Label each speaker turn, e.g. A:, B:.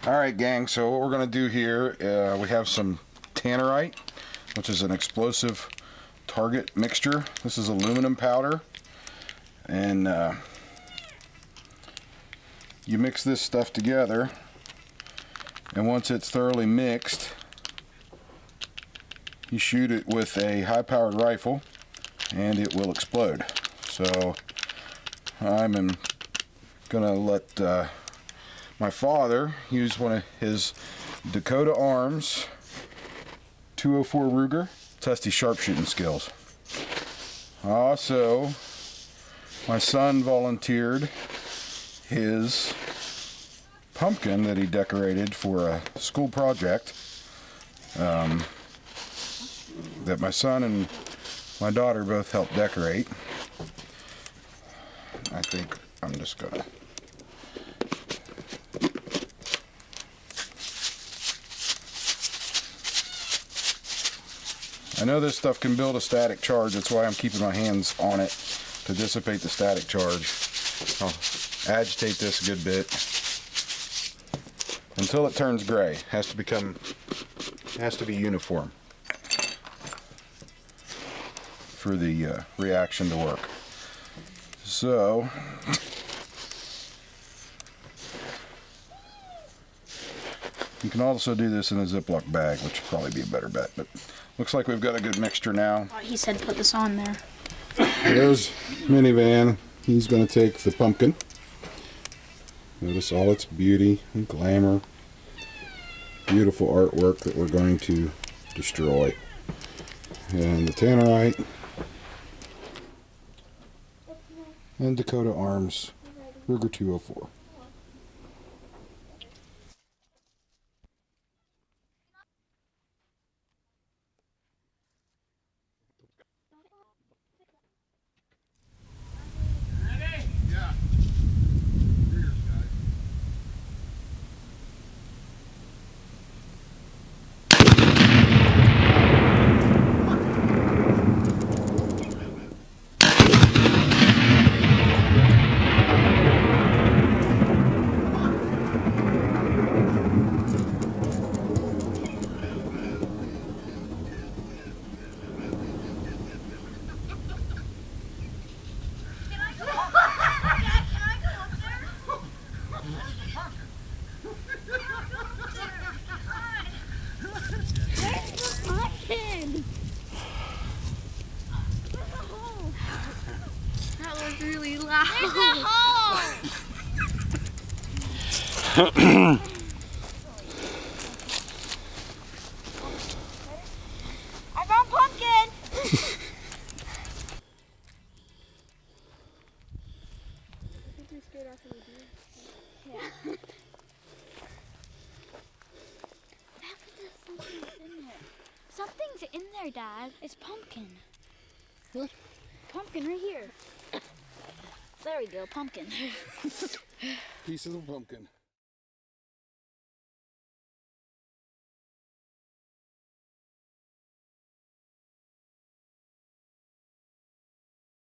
A: Alright gang, so what we're going to do here, we have some Tannerite, which is an explosive target mixture. This is aluminum powder, and you mix this stuff together, and once it's thoroughly mixed, you shoot it with a high-powered rifle and it will explode. So I'm going to let my father use one of his Dakota Arms 204 Ruger, test his sharpshooting skills. Also, my son volunteered his pumpkin that he decorated for a school project that my son and my daughter both helped decorate. I think I'm just gonna I know this stuff can build a static charge, that's why I'm keeping my hands on it to dissipate the static charge. I'll agitate this a good bit until it turns gray. Has to be uniform for the reaction to work. So you can also do this in a Ziploc bag, which would probably be a better bet, but looks like we've got a good mixture now.
B: He said put this on there.
A: There's Minivan. He's going to take the pumpkin. Notice all its beauty and glamour. Beautiful artwork that we're going to destroy. And the Tannerite. And Dakota Arms Ruger 204.
B: That was really loud. There's a hole! I found pumpkin! Yeah. Something's in there, Dad. It's pumpkin.
A: What?
B: Pumpkin right here. There we go, pumpkin.
A: Piece of the pumpkin.